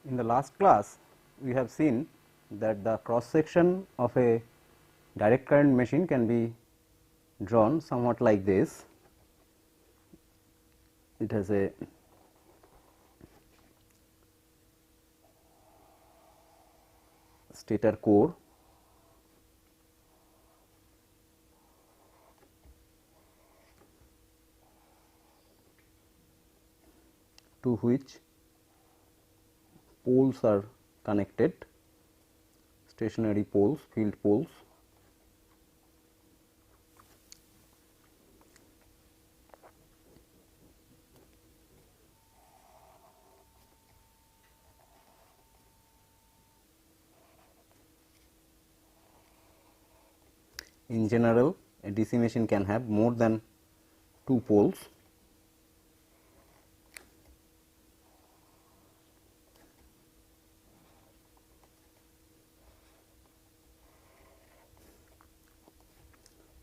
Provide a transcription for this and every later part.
In the last class, we have seen that the cross section of a direct current machine can be drawn somewhat like this. It has a stator core, to which poles are connected, stationary poles, field poles. In general, a DC machine can have more than 2 poles.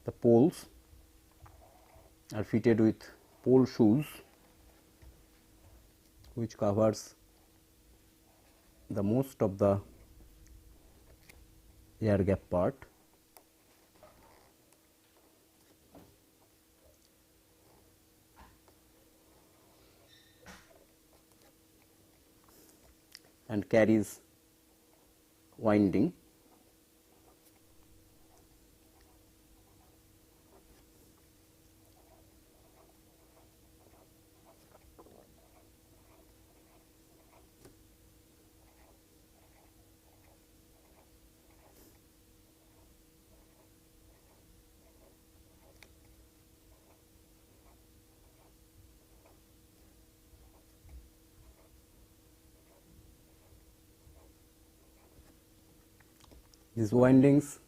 The poles are fitted with pole shoes, which covers the most of the air gap part. And carries winding. These windings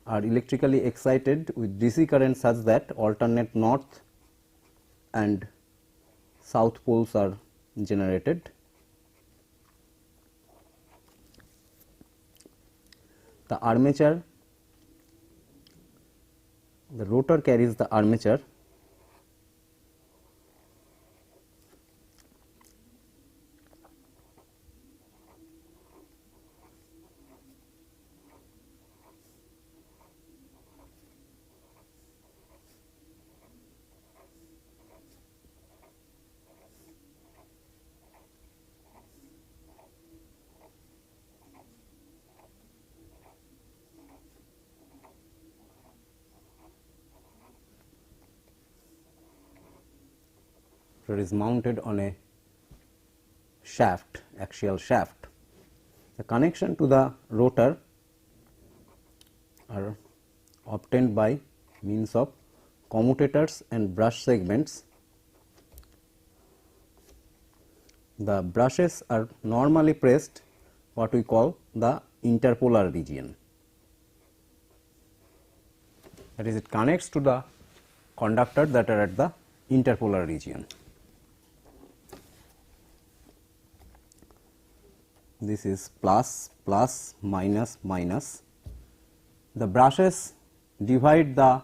are electrically excited with DC current such that alternate north and south poles are generated. The armature, the rotor carries the armature, is mounted on a shaft, axial shaft. The connection to the rotor are obtained by means of commutators and brush segments. The brushes are normally pressed what we call the interpolar region. That is, it connects to the conductor that are at the interpolar region. This is plus, plus, minus, minus. The brushes divide the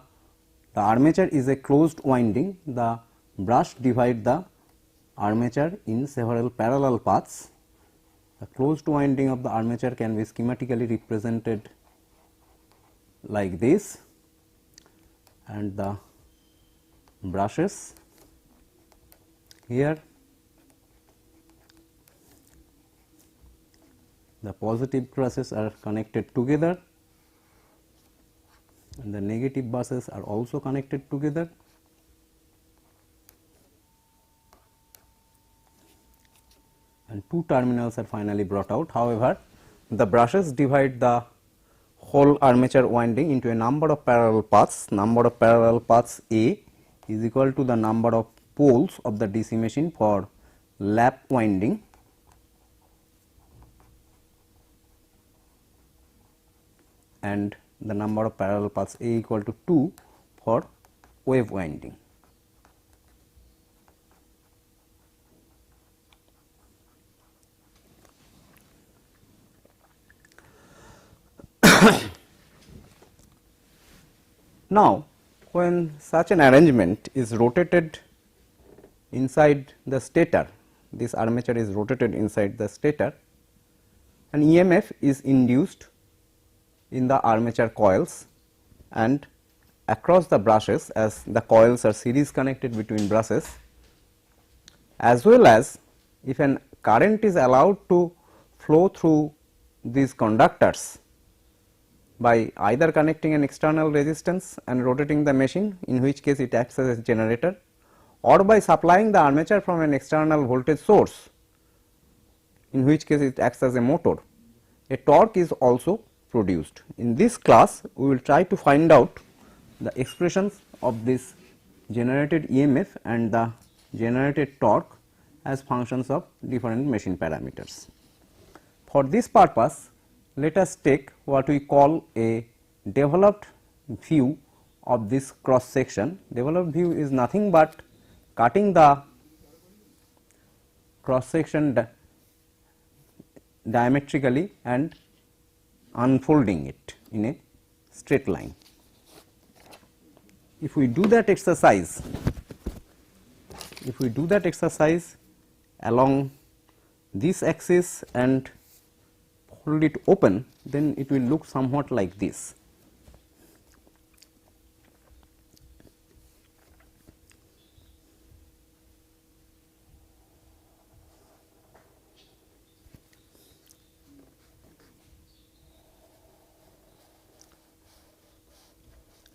armature is a closed winding. The brush divide the armature in several parallel paths. The closed winding of the armature can be schematically represented like this, and the brushes here, the positive brushes are connected together and the negative brushes are also connected together. And two terminals are finally brought out. However, the brushes divide the whole armature winding into a number of parallel paths. Number of parallel paths A is equal to the number of poles of the DC machine for lap winding, and the number of parallel paths A equal to 2 for wave winding. Now, when such an arrangement is rotated inside the stator, this armature is rotated inside the stator, an EMF is induced in the armature coils and across the brushes, as the coils are series connected between brushes, as well as if an current is allowed to flow through these conductors by either connecting an external resistance and rotating the machine, in which case it acts as a generator, or by supplying the armature from an external voltage source, in which case it acts as a motor, a torque is also produced. In this class, we will try to find out the expressions of this generated EMF and the generated torque as functions of different machine parameters. For this purpose, let us take what we call a developed view of this cross section. Developed view is nothing but cutting the cross section diametrically and unfolding it in a straight line. If we do that exercise, along this axis and hold it open, then it will look somewhat like this.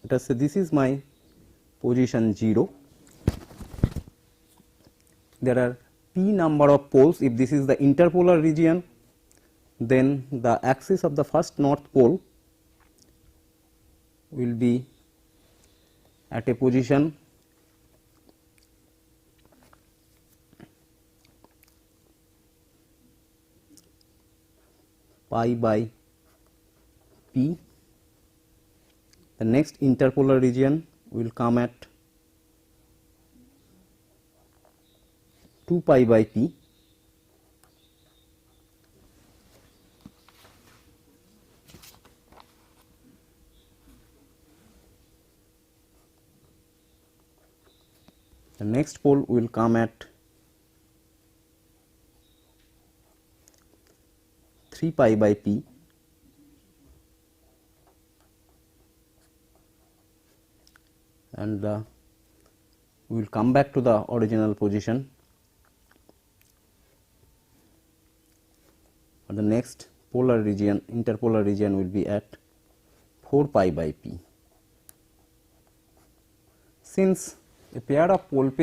Let us say this is my position 0. There are p number of poles. If this is the interpolar region, then the axis of the first north pole will be at a position pi by p. The next interpolar region will come at 2 pi by p. The next pole will come at 3 pi by p. And we will come back to the original position. The next polar region, interpolar region, will be at 4 pi by p. Since a pair of poles,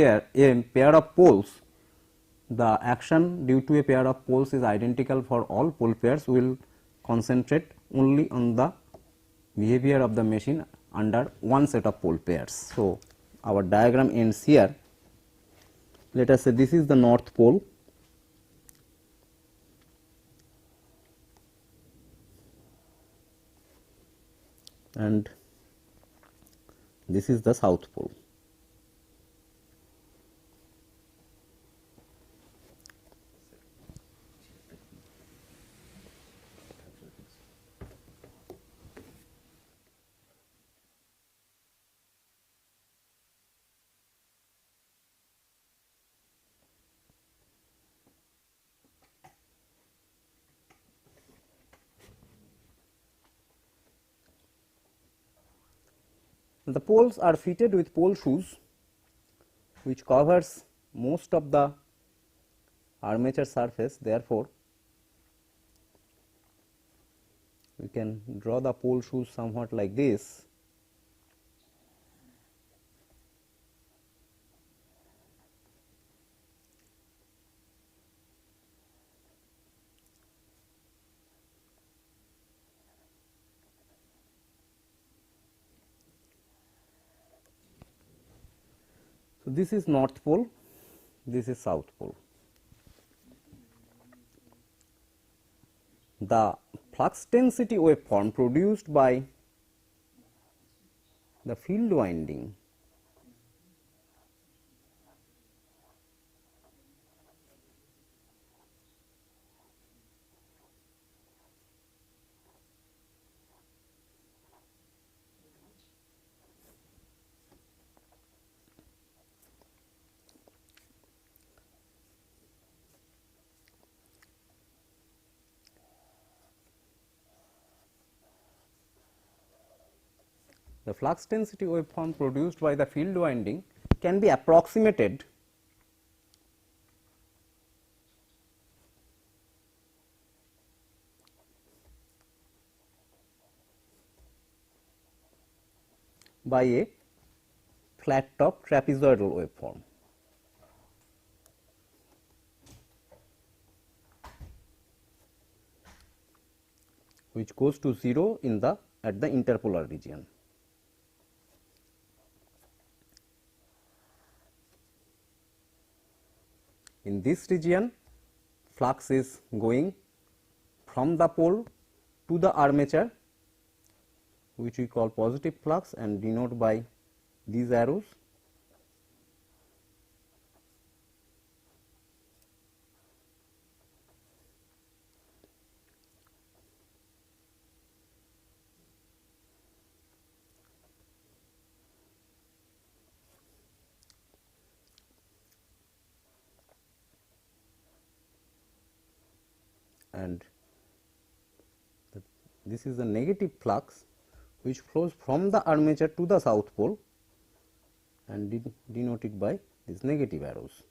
the action due to a pair of poles is identical for all pole pairs, we will concentrate only on the behavior of the machine under one set of pole pairs. So, our diagram ends here. Let us say this is the north pole, and this is the south pole. The poles are fitted with pole shoes, which covers most of the armature surface. Therefore, we can draw the pole shoes somewhat like this. So, this is north pole, this is south pole. The flux density waveform produced by the field winding the flux density waveform produced by the field winding can be approximated by a flat top trapezoidal waveform. Which goes to 0 in the at the interpolar region. In this region, flux is going from the pole to the armature, which we call positive flux and denote by these arrows. And this is the negative flux which flows from the armature to the south pole and denoted by these negative arrows.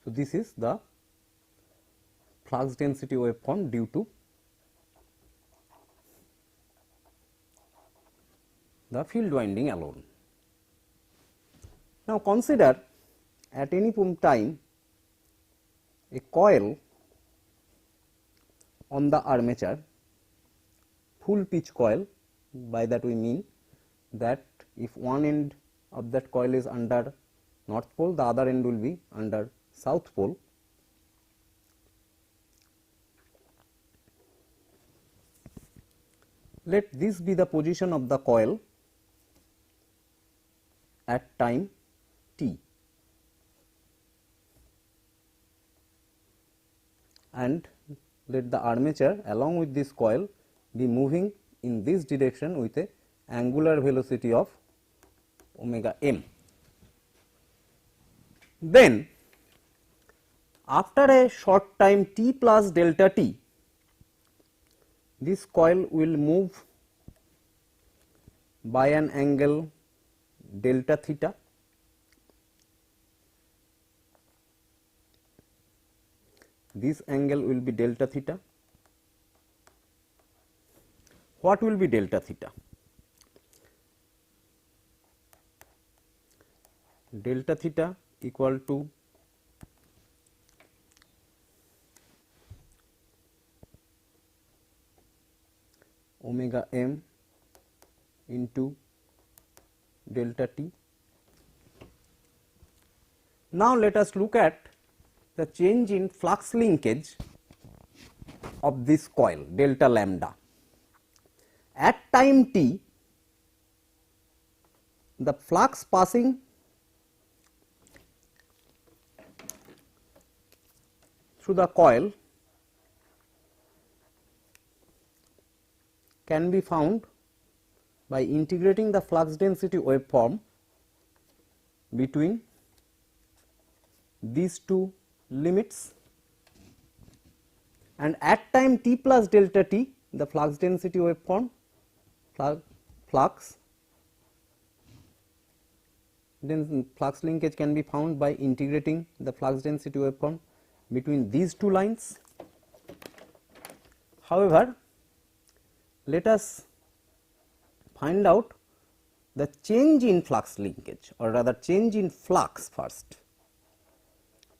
So, this is the flux density waveform due to the field winding alone. Now, consider at any time a coil on the armature, full pitch coil. By that we mean that if one end of that coil is under north pole, the other end will be under south pole. Let this be the position of the coil at time t, and let the armature along with this coil be moving in this direction with a angular velocity of omega m. Then after a short time t plus delta t, this coil will move by an angle delta theta. This angle will be delta theta. What will be delta theta? Delta theta equal to omega m into delta t. Now, let us look at the change in flux linkage of this coil delta lambda. At time t, the flux passing through the coil can be found by integrating the flux density waveform between these two limits, and at time t plus delta t, the flux density waveform flux linkage can be found by integrating the flux density waveform between these two lines. However, let us find out the change in flux linkage, or rather change in flux first,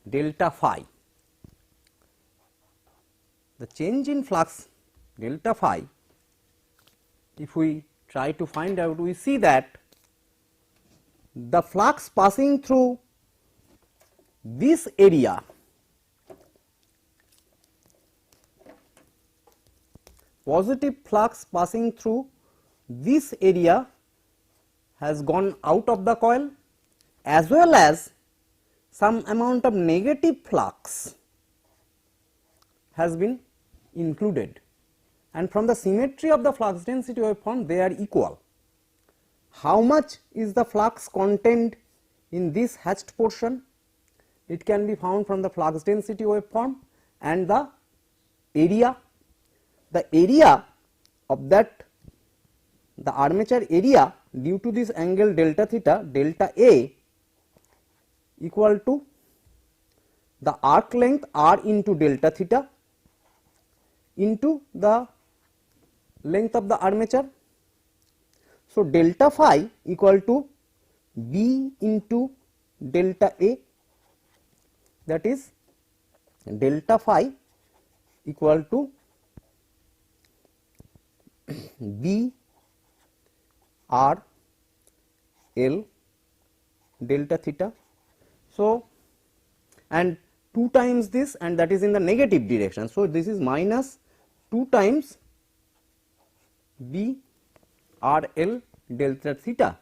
delta phi. The change in flux delta phi, if we try to find out, we see that the flux passing through this area positive flux passing through this area has gone out of the coil, as well as some amount of negative flux has been included, and from the symmetry of the flux density waveform they are equal. how much is the flux contained in this hatched portion? It can be found from the flux density waveform and the area. The area of that, the armature area due to this angle delta theta, delta A, equal to the arc length r into delta theta into the length of the armature. So, delta phi equal to B into delta A, that is delta phi equal to B r L delta theta. So, and 2 times this, and that is in the negative direction. So, this is minus 2 times B r L delta theta,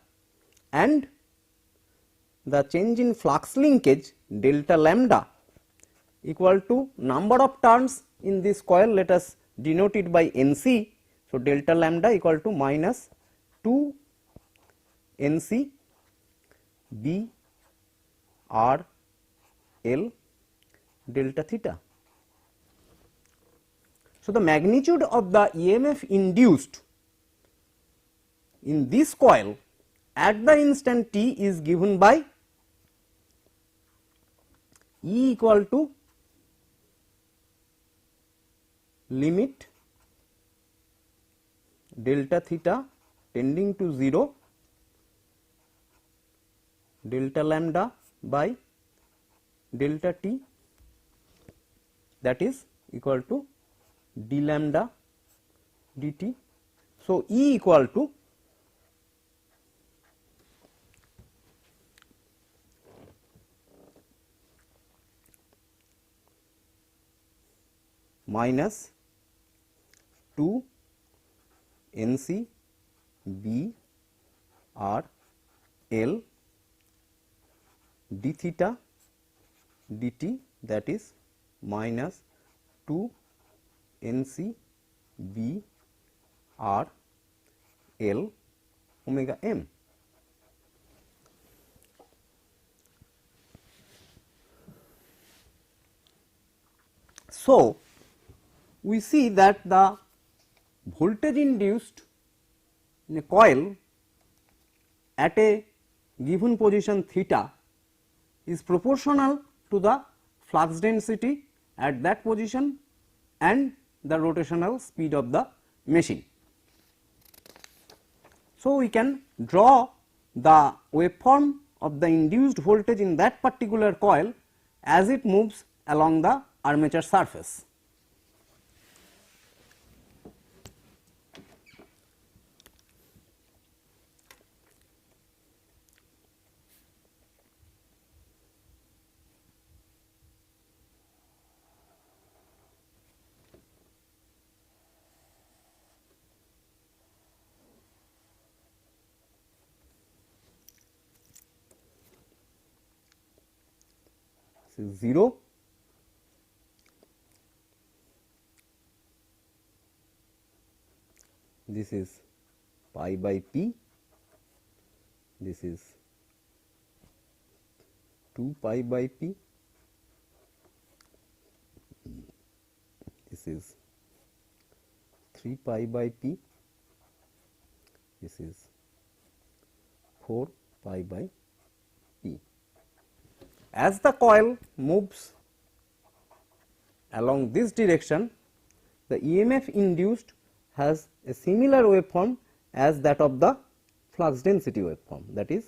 and the change in flux linkage delta lambda equal to number of turns in this coil, let us denote it by NC. So, delta lambda equal to minus 2 NC B r L delta theta. So, the magnitude of the EMF induced in this coil at the instant t is given by E equal to limit delta theta tending to 0 delta lambda by delta t, that is equal to d lambda dt. So, E equal to minus 2 NC B r L d theta dt, that is minus 2 NC B r L omega m. So, we see that the voltage induced in a coil at a given position theta is proportional to the flux density at that position and the rotational speed of the machine. So, we can draw the waveform of the induced voltage in that particular coil as it moves along the armature surface. This is 0, this is pi by p, this is 2 pi by p, this is 3 pi by p, this is 4 pi by p. As the coil moves along this direction, the EMF induced has a similar waveform as that of the flux density waveform, that is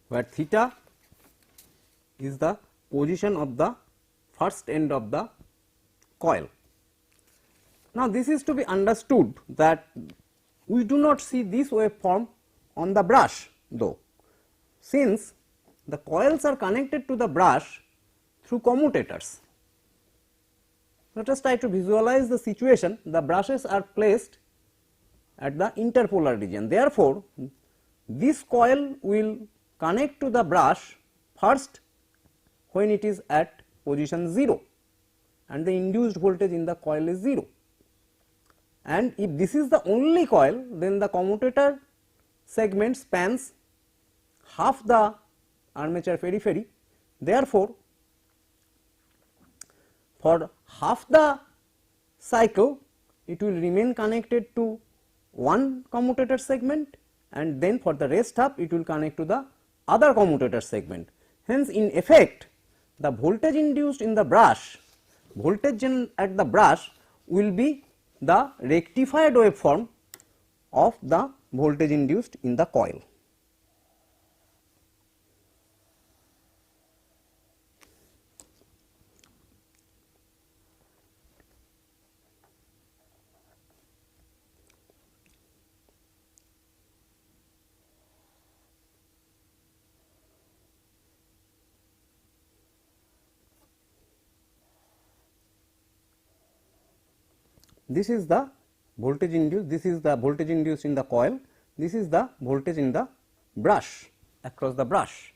where theta is the position of the first end of the coil. Now, this is to be understood that we do not see this waveform on the brush though, since the coils are connected to the brush through commutators. Let us try to visualize the situation. The brushes are placed at the interpolar region. Therefore, this coil will connect to the brush first when it is at position 0 and the induced voltage in the coil is 0. And if this is the only coil, then the commutator segment spans half the armature periphery. Therefore, for half the cycle it will remain connected to one commutator segment, and then for the rest half it will connect to the other commutator segment. Hence, in effect the voltage induced in the brush, voltage at the brush will be the rectified waveform of the voltage induced in the coil. This is the voltage induced, this is the voltage induced in the coil, this is the voltage in the brush, across the brush.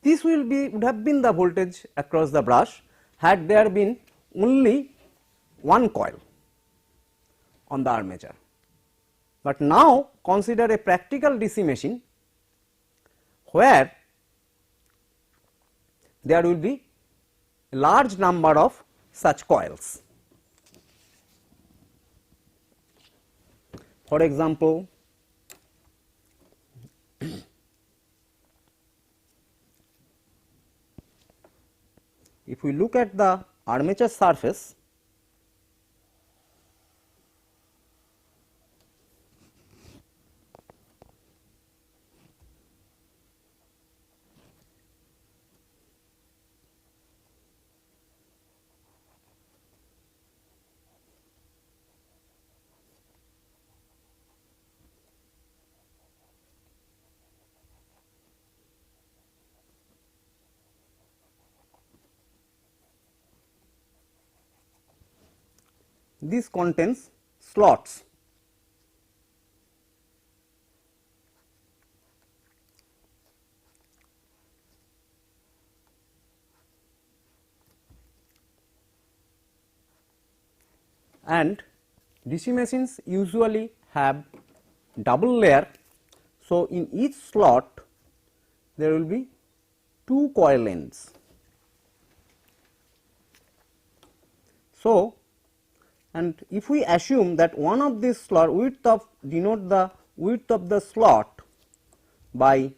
This would have been the voltage across the brush had there been only one coil on the armature. But now consider a practical DC machine where there will be a large number of such coils. For example, if we look at the armature surface, this contains slots. And DC machines usually have double layer. So, in each slot there will be two coil ends. So, and if we assume that one of these slot denote the width of the slot by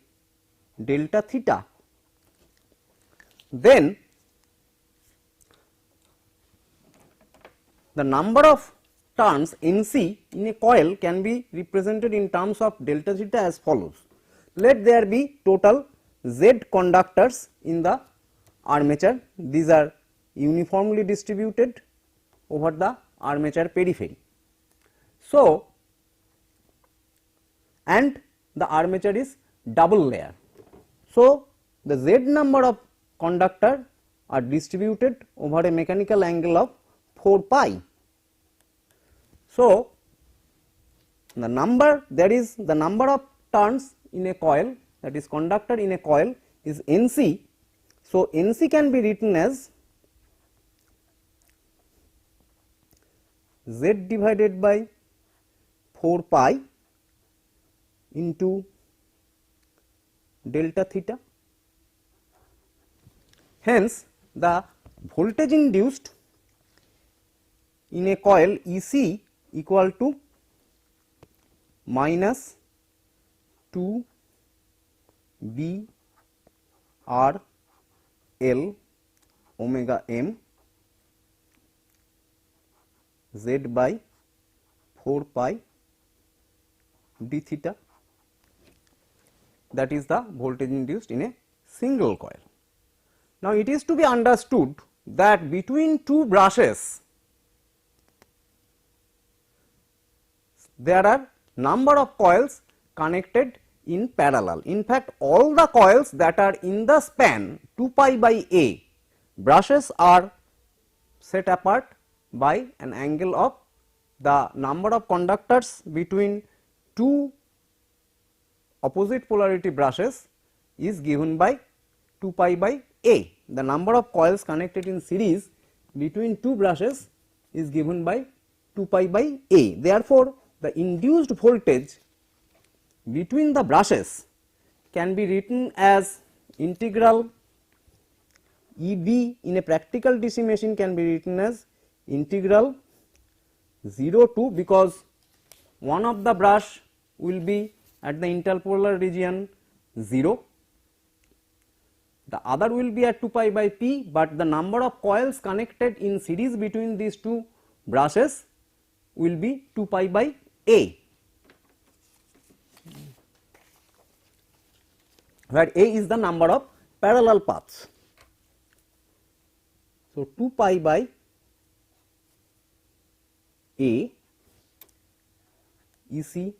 delta theta, then the number of turns NC in a coil can be represented in terms of delta theta as follows. Let there be total Z conductors in the armature. These are uniformly distributed over the armature periphery. So, and the armature is double layer. So, the Z number of conductor are distributed over a mechanical angle of 4 pi. So, the number of turns in a coil, that is conductor in a coil, is NC. So, NC can be written as Z divided by 4 pi into delta theta. Hence, the voltage induced in a coil EC equal to minus 2 B R L omega m Z by 4 pi d theta, that is the voltage induced in a single coil. Now, it is to be understood that between two brushes there are number of coils connected in parallel. In fact, all the coils that are in the span 2 pi by A, brushes are set apart by an angle of the number of conductors between two opposite polarity brushes is given by 2 pi by A. The number of coils connected in series between two brushes is given by 2 pi by A. Therefore, the induced voltage between the brushes can be written as integral EB in a practical DC machine can be written as integral 0 to, because one of the brush will be at the interpolar region 0, the other will be at 2 pi by P, but the number of coils connected in series between these two brushes will be 2 pi by A, where A is the number of parallel paths. So, 2 pi by A EC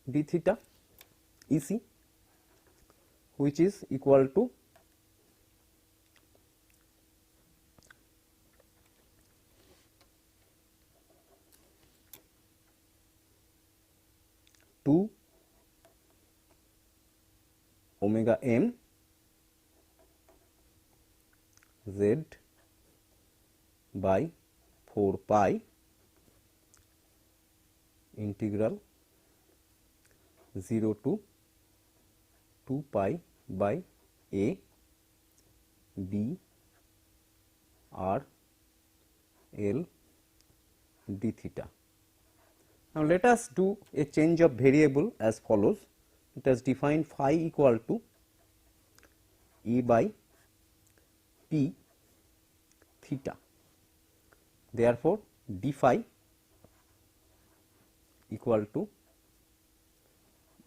d theta EC, which is equal to two omega m z by 4 pi integral 0 to 2 pi by A B R L d theta. Now, let us do a change of variable as follows. Let us define phi equal to E by P theta. Therefore, d phi equal to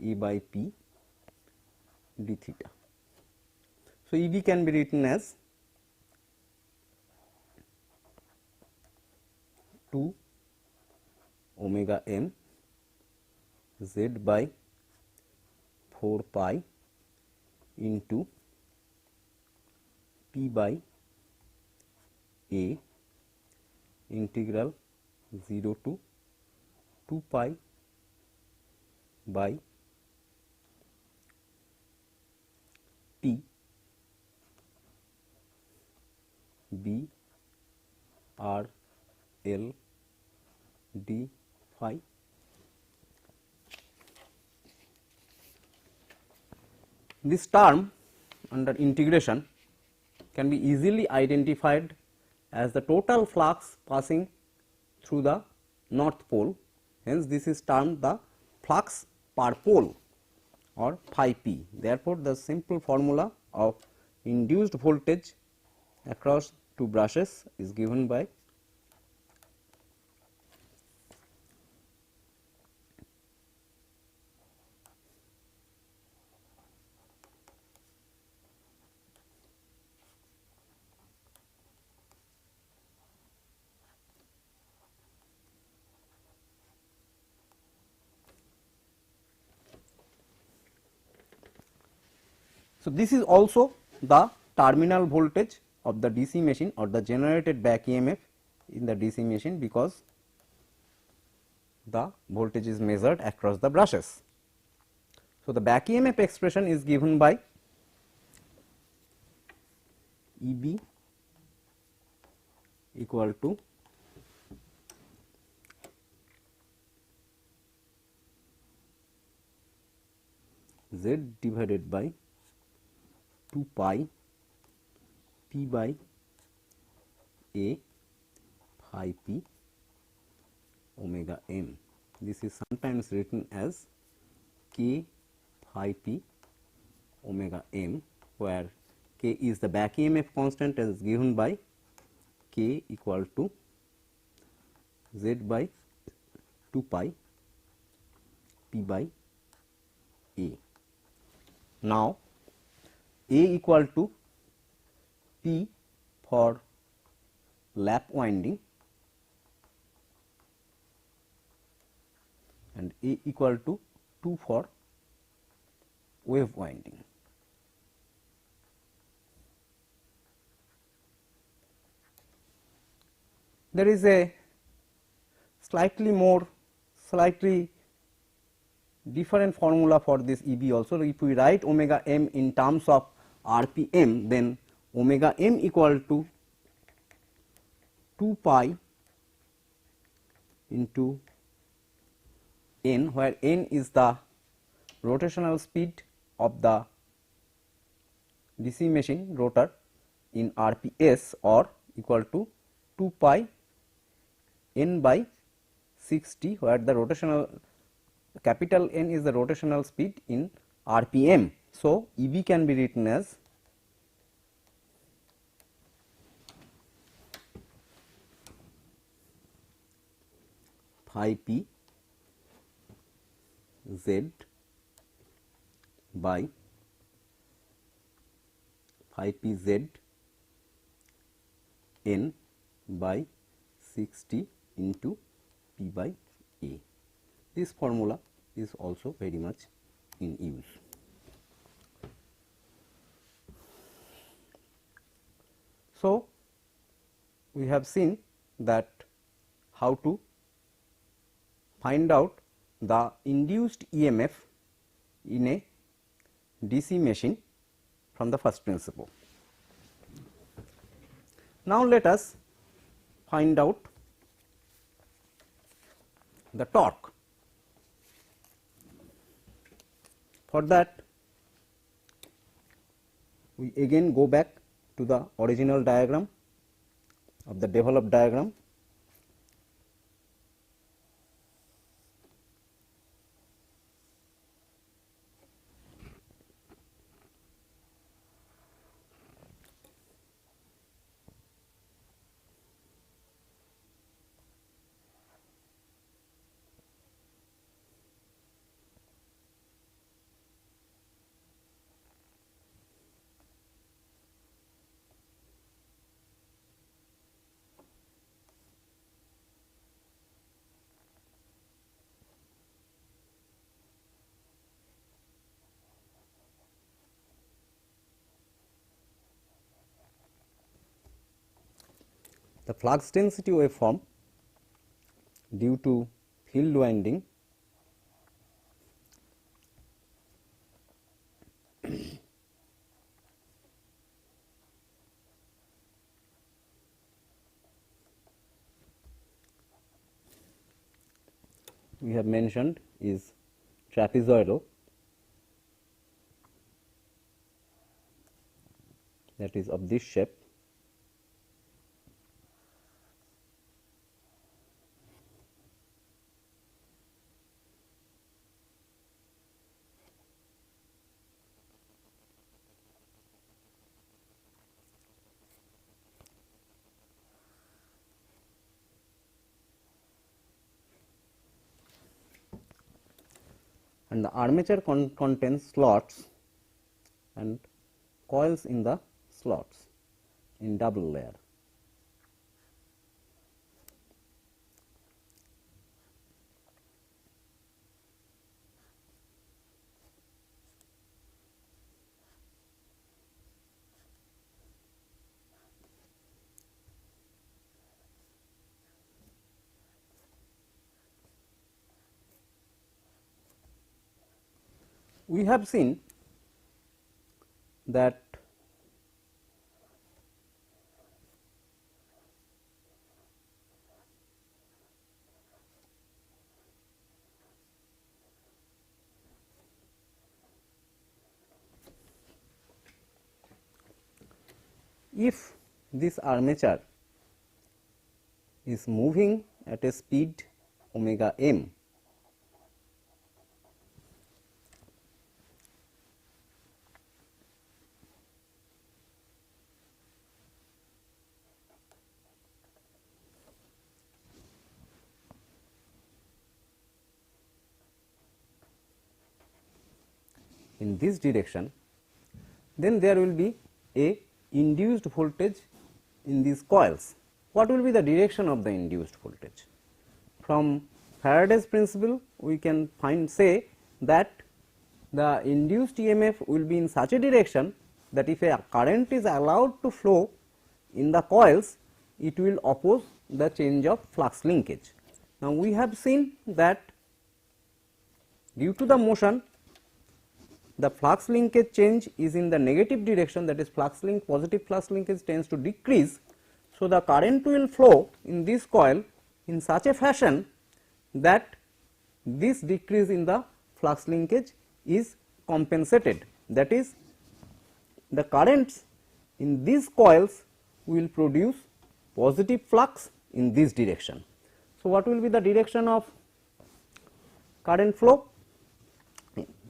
E by P d theta. So, EB can be written as 2 omega m z by 4 pi into P by A integral 0 to 2 pi by P B R L d phi. This term under integration can be easily identified as the total flux passing through the north pole. Hence, this is termed the flux per pole or phi p. Therefore, the simple formula of induced voltage across two brushes is given by So, this is also the terminal voltage of the DC machine or the generated back EMF in the DC machine, because the voltage is measured across the brushes. So, the back EMF expression is given by EB equal to Z divided by 2 pi P by A phi P omega m. This is sometimes written as K phi P omega m, where K is the back EMF constant as given by K equal to Z by 2 pi P by A. Now, A equal to P for lap winding and A equal to 2 for wave winding. there is a slightly different formula for this EB also. If we write omega m in terms of RPM, then omega m equal to 2 pi into n, where n is the rotational speed of the DC machine rotor in RPS, or equal to 2 pi n by 60, where the rotational capital N is the rotational speed in RPM. So, EB can be written as phi p z by phi p z n by 60 into p by a. This formula is also very much in use. So, we have seen that how to find out the induced EMF in a DC machine from the first principle. Now, let us find out the torque. For that, we again go back to the original diagram of the developed diagram. The flux density waveform due to field winding we have mentioned is trapezoidal, that is of this shape. And the armature contains slots and coils in the slots in double layer. We have seen that if this armature is moving at a speed omega m, in this direction, then there will be a induced voltage in these coils. What will be the direction of the induced voltage? From Faraday's principle, we can say that the induced EMF will be in such a direction that if a current is allowed to flow in the coils, it will oppose the change of flux linkage. Now, we have seen that due to the motion, the flux linkage change is in the negative direction, that is positive flux linkage tends to decrease. So, the current will flow in this coil in such a fashion that this decrease in the flux linkage is compensated, that is the currents in these coils will produce positive flux in this direction. So, what will be the direction of current flow?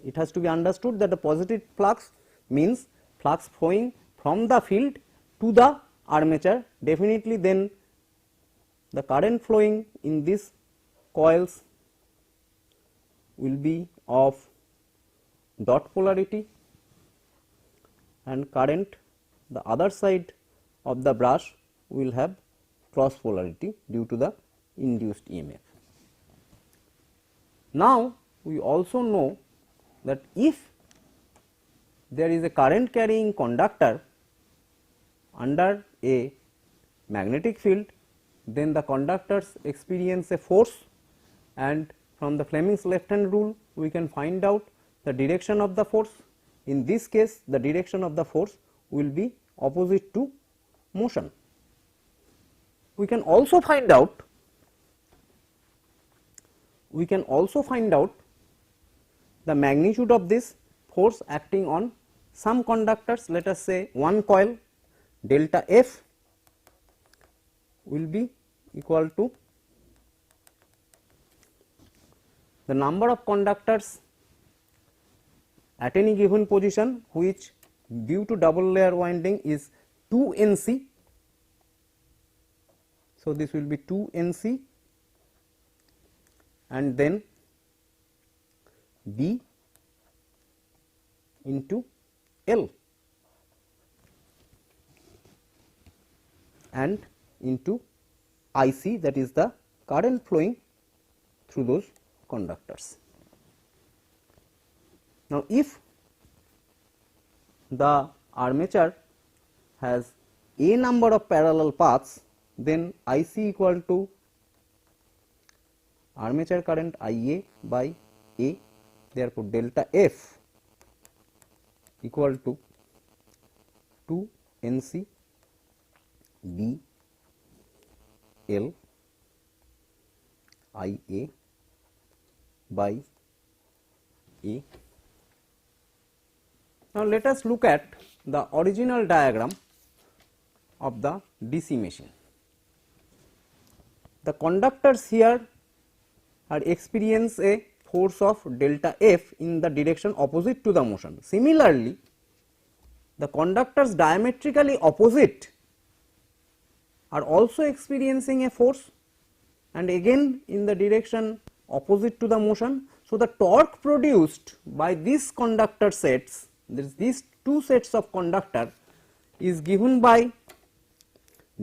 It has to be understood that the positive flux means flux flowing from the field to the armature. Definitely then the current flowing in these coils will be of dot polarity, and current the other side of the brush will have cross polarity due to the induced EMF. Now, we also know that if there is a current carrying conductor under a magnetic field, then the conductors experience a force, and from the Fleming's left hand rule we can find out the direction of the force. In this case, the direction of the force will be opposite to motion. We can also find out the magnitude of this force acting on some conductors. Let us say one coil, delta F will be equal to the number of conductors at any given position, which due to double layer winding is 2 Nc. So, this will be 2 Nc, and then B into L and into IC, that is the current flowing through those conductors. Now, if the armature has a number of parallel paths, then IC equal to armature current IA by A. Therefore, delta F equal to 2 Nc B L IA by A. Now, let us look at the original diagram of the DC machine. The conductors here are experience a force of delta F in the direction opposite to the motion. Similarly, the conductors diametrically opposite are also experiencing a force, and again in the direction opposite to the motion. So, the torque produced by these conductor sets, these two sets of conductor, is given by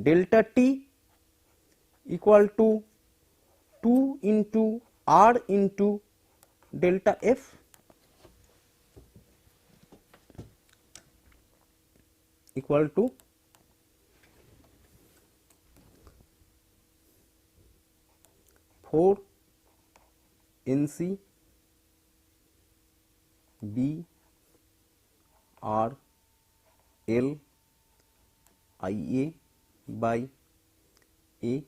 delta T equal to 2 into R into delta F equal to four Nc B R L I A by A.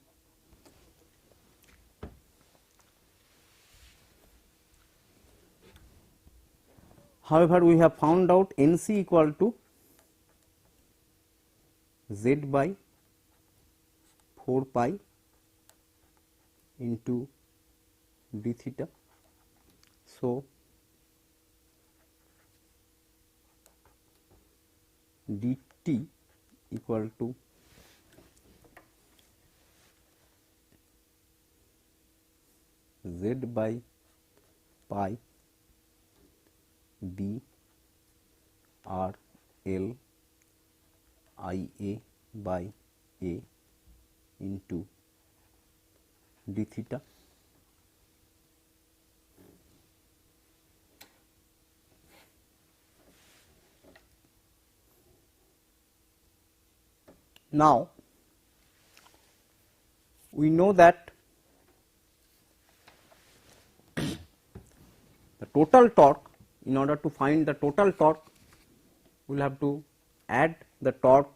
However, we have found out Nc equal to Z by 4 pi into d theta. So, dt equal to Z by pi B R L I A by A into d theta. Now, we know that the total torque, in order to find the total torque, we will have to add the torque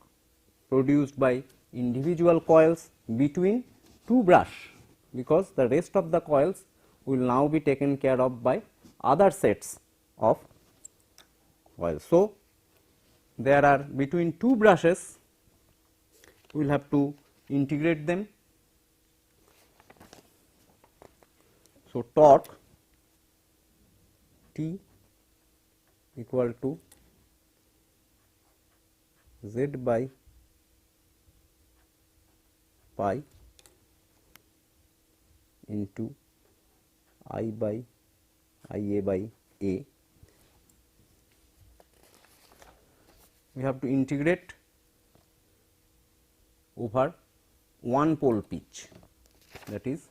produced by individual coils between two brush, because the rest of the coils will now be taken care of by other sets of coils. So, there are between two brushes, we will have to integrate them. So, torque T equal to Z by pi into I by IA by A. We have to integrate over one pole pitch, that is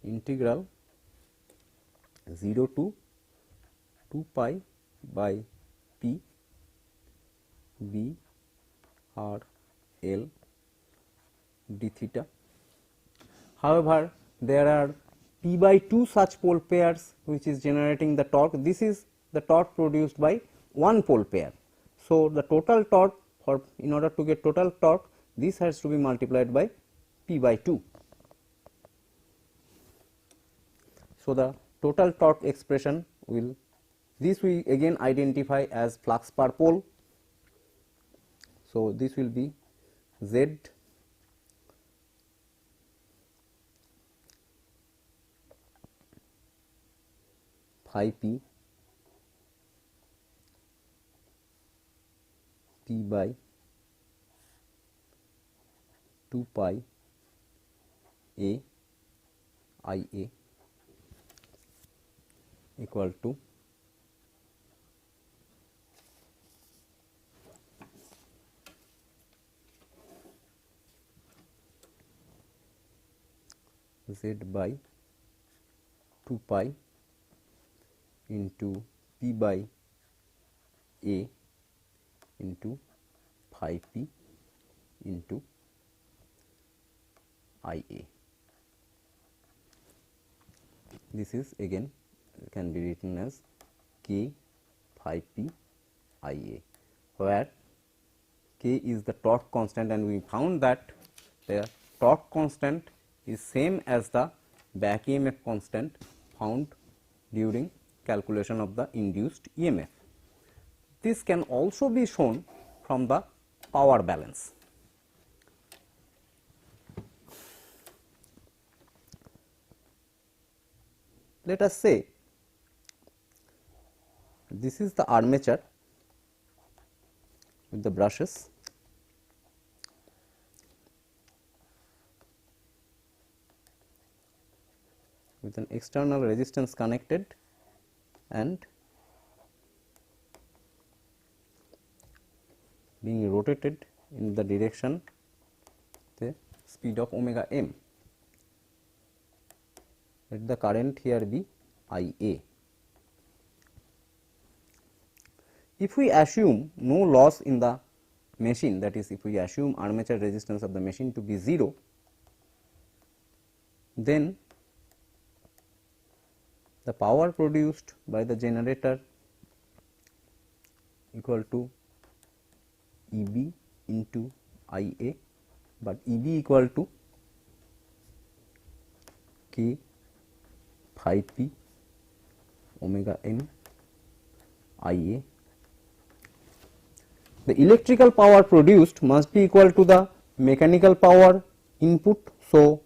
integral 0 to 2 pi by P B R L d theta. However, there are P by 2 such pole pairs which is generating the torque. This is the torque produced by one pole pair. So, the total torque, for in order to get total torque, this has to be multiplied by P by 2. So, the total torque expression will, this we again identify as flux per pole. So, this will be Z phi P P by 2 pi A I A equal to Z by 2 pi into P by A into phi P into I A. This is again can be written as K phi P I A, where K is the torque constant, and we found that the torque constant is same as the back EMF constant found during calculation of the induced EMF. This can also be shown from the power balance. Let us say this is the armature with the brushes. With an external resistance connected and being rotated in the direction the speed of omega m. Let the current here be I A. If we assume no loss in the machine, that is, if we assume armature resistance of the machine to be 0, then the power produced by the generator equal to E B into I A, but E B equal to K phi P omega m I A. The electrical power produced must be equal to the mechanical power input. So,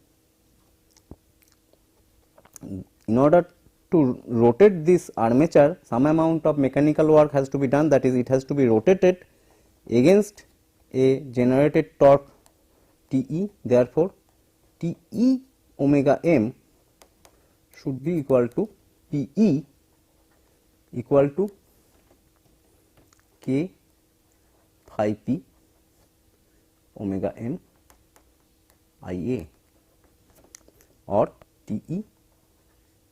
in order to rotate this armature, some amount of mechanical work has to be done, that is, it has to be rotated against a generated torque T E. Therefore, T E omega m should be equal to P E equal to K phi P omega m I A, or T E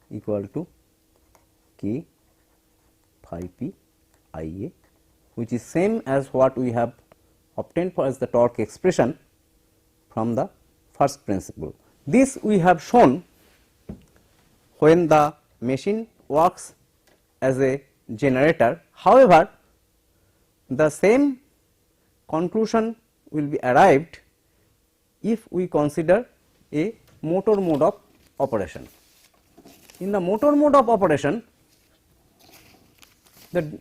equal to K phi P I A, which is same as what we have obtained for as the torque expression from the first principle. This we have shown when the machine works as a generator. However, the same conclusion will be arrived if we consider a motor mode of operation. In the motor mode of operation, the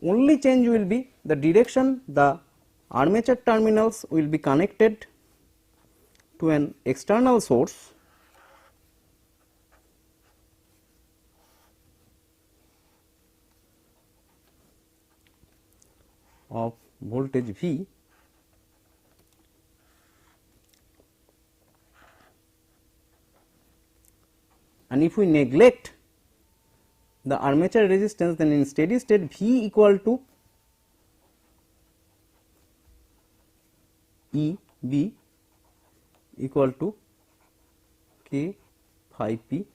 only change will be the direction. The armature terminals will be connected to an external source of voltage V, and if we neglect the armature resistance, then in steady state V equal to E B equal to K phi P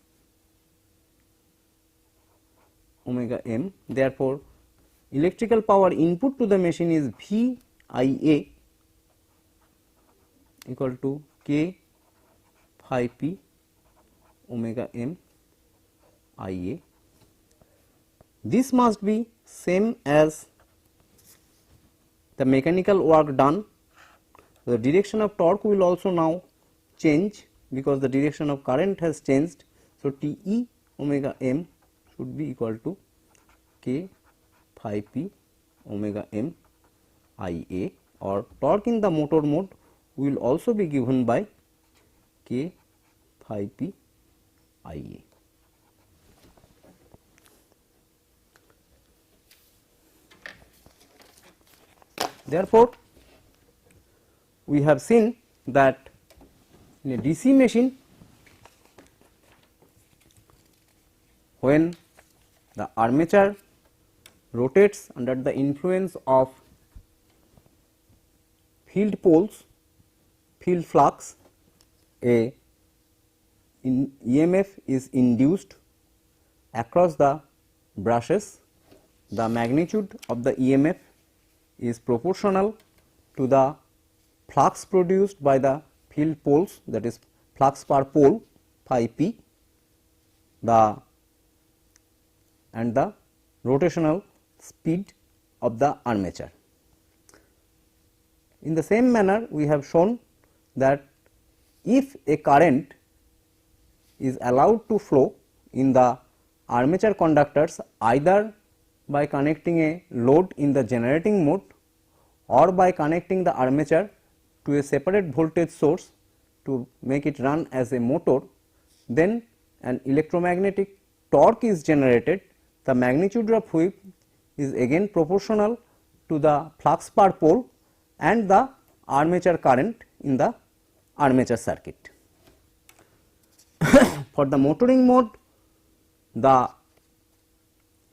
omega m. Therefore, electrical power input to the machine is V I A equal to K phi P omega m I A. This must be same as the mechanical work done. The direction of torque will also now change because the direction of current has changed. So, T E omega m should be equal to K phi P omega m I A, or torque in the motor mode will also be given by K phi P I A. Therefore, we have seen that in a DC machine, when the armature rotates under the influence of field poles, field flux, a EMF is induced across the brushes. The magnitude of the EMF is proportional to the flux produced by the field poles, that is flux per pole phi p, and the rotational speed of the armature. In the same manner, we have shown that if a current is allowed to flow in the armature conductors either by connecting a load in the generating mode or by connecting the armature to a separate voltage source to make it run as a motor, then an electromagnetic torque is generated, the magnitude of which is again proportional to the flux per pole and the armature current in the armature circuit. For the motoring mode, the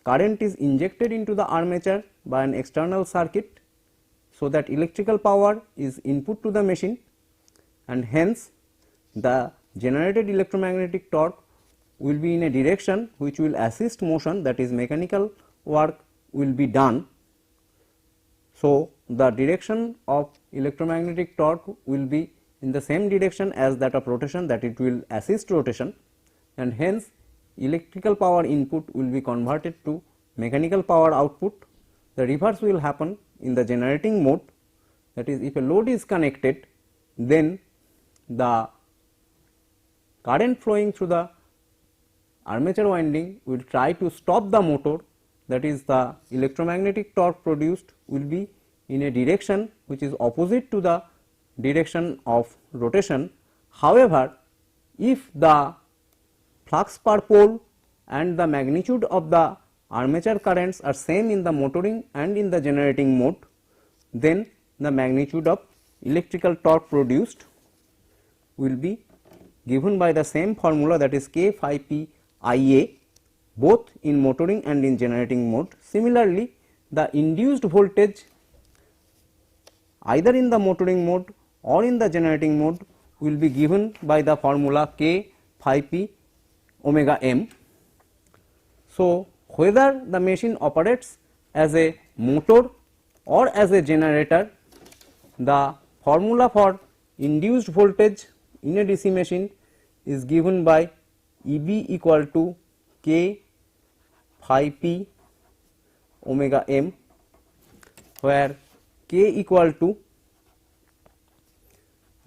current is injected into the armature by an external circuit, so that electrical power is input to the machine, and hence the generated electromagnetic torque will be in a direction which will assist motion, that is mechanical work will be done. So, the direction of electromagnetic torque will be in the same direction as that of rotation, that it will assist rotation, and hence electrical power input will be converted to mechanical power output. The reverse will happen in the generating mode, that is if a load is connected, then the current flowing through the armature winding will try to stop the motor, that is the electromagnetic torque produced will be in a direction which is opposite to the direction of rotation. However, if the flux per pole and the magnitude of the armature currents are same in the motoring and in the generating mode, then the magnitude of electrical torque produced will be given by the same formula, that is K phi P I A, both in motoring and in generating mode. Similarly, the induced voltage either in the motoring mode or in the generating mode will be given by the formula K phi P omega m. So, whether the machine operates as a motor or as a generator, the formula for induced voltage in a DC machine is given by EB equal to K phi P omega m, where K equal to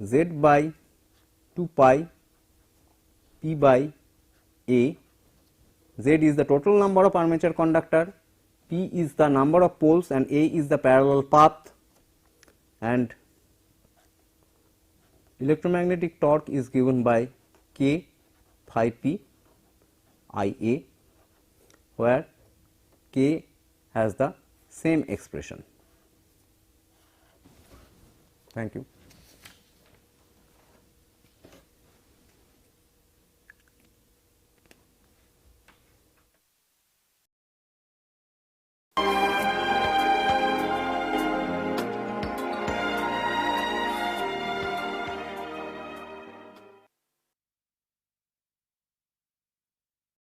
Z by 2 pi P by A. Z is the total number of armature conductor, P is the number of poles, and A is the parallel path, and electromagnetic torque is given by K phi P I A, where K has the same expression. Thank you.